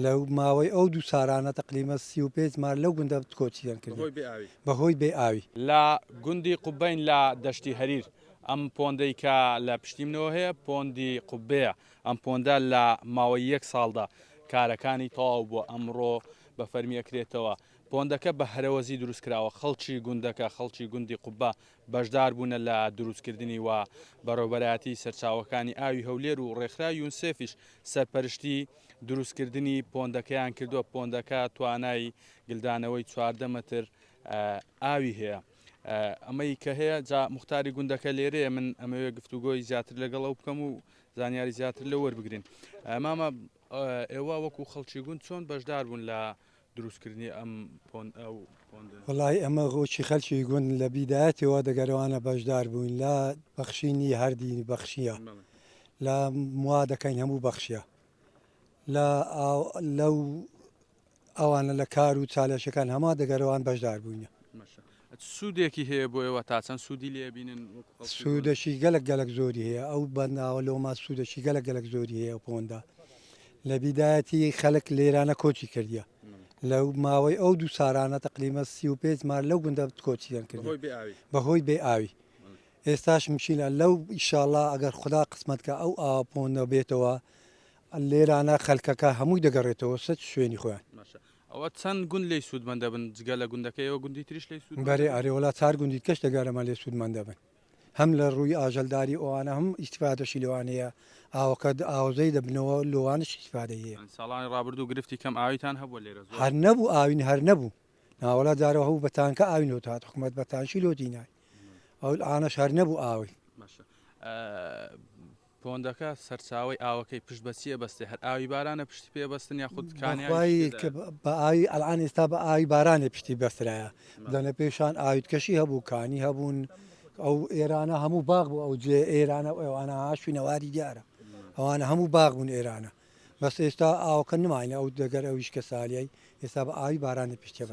لەو ماوەی ئەو دوو سارانە تقریبا 35 مار لەو گوندە کۆچیان کرد بەهۆی بێ ئاوی لە گوندی قوبین لە دەشتی هەریر ئەم پۆندەی کە لە پشتیمنەوە هەیە پۆندی قوبەیە ئەم پۆندە لە ماوەی 1 ساڵدا کارەکانی تەواو بووە ئەمڕۆ بە فەرمیەکرێتەوە پۆندەکە بە هەرەوەزی دروستکراوە خەڵکی گوندەکە خەڵکی گوندی قوبە بەشدار بوونە لە دروستکردنی و بەڕێوەبەرایەتی سەرچاوەکانی ئاوی هەولێر و ڕێکخرا یونسێفیش سەرپەرشتی دروستکردنی پۆندەکەیان کردووە پۆندەکە توانای گلدانەوەی 14 متر ئاوی هەیە ئەمەی کە هەیە جا مختاری گوندەکە لێرەیە من ئەمەوێ گفتوگۆی زیاتر لەگەڵ ئەو بکەم و زانیاری زیاتر لە وەربگرین مامە ئێوە وەکو خەڵکی گوند چۆن بەشدار بوون لە دروستکردنی ئەم وڵی ئەمە ڕۆکی خەلکی گوند لە بیدایەتەوە دەگەرەوانە بەشدار بووین لە بەخشینی هەردی بەخشیە لە موا دەکەین هەموو بەخشیە لەو ئەوانە لە کار و چالێشەکان هەما دەگەرەوان بەشدار بووینە سوودێکی هەیە بۆ ئێوە تا چەند سوودی لێبینن سوودەشی گەلک زۆری هەیە ئەو بەناوە لەوما سوودەشی گەلک زۆری هەیە پۆندا لە بیدایەتی خەلک لێرانە کۆچی کردیە لەو ماوەی ئەو دوو سارانە تقریبا 35 مار لەو گوندە کۆچیان کرد بەهۆی بێ ئاوی ئێستاش مشینە لەو ئیشاءالله ئەگەر خدا قسمەتکە ئەو ئاوا پۆندە بێتەوە لێرانە خەلکەکە هەمووی دەگەڕێتەوە سەد شوێنی خۆیان ئەوە چەند گوند لی سوودمەندە بن جگە لە گوندەکەیەوە گوندی تریش لی سوود بەرێ ئارێوەڵا چار گوندی کەش دەگەرەمە لێ سوودمەندە بن هەم لە ڕووی ئاژەلداری ئەوانە هەم ئیسیفادەشی لەوانەیە ئاوەکە ئاوزەی دەبنەوە لەوانش ئیسیفادە هەیە ساڵانی ڕابردوو گرفتی کەم ئاویتان هەبووە لێرە هەر نەبوو ئاوین هەر نەبوو ناوەڵا جارەوە هەوو بەتانکە ئاوین و هات حکومەت بەتانشی لۆتی نای ئەو ئانەش هەر نەبوو ئاوی پۆندەکە سەرچاوی ئاوەکەی پشت بەچیە بەستێ هەر ئاوی بارانە پشتی پێ بەستن یاخودکانی بە ئاوی ئەلان ئێستا بە ئاوی بارانێ پشتی بەسترایە دەنە پێشان ئاویتکەشی هەبوو کانی هەبوون ئەو ئێرانە هەموو باغ بوو ئەو جێ ئێرانە ئەوانە هاشوینەواری دیارە ئەوانە هەموو باغ بوون ئێرانە بەس ئێستا ئاوکە نماینە ئەو دەگەر ئەویش کە سالیای ئێستا بە ئاوی بارانێ پشتێ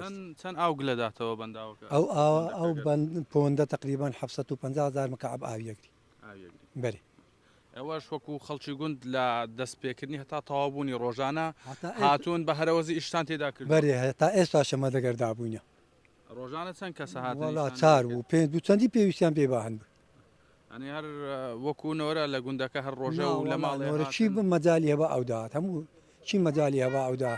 چەند ئاو گلەداتەوە بەنداوەکە ئەو پۆندە تقریبا 750,000 مکعب ئاویەگری بەێ ئەوەش وەکو خەڵکی گوند لە دەستپێکردنی هەتا تەوابوونی ڕۆژانە هاتوون بە هەرەوەزی ئیشتان تێدا کرد بەێ هەتا ئێستا شەمە دەگەردا بووینە ڕۆژانە چەند کەسە هات چار بوو پێ دوو چەندی پێویستیان پێ باهن بوو ئەنی هەر وەکوونەوەرە لە گوندەکە هەر ڕۆژە و لە ماڵێ چی مەجای هەبە ئەودات هەموو چی مەجای هەبە ئەودا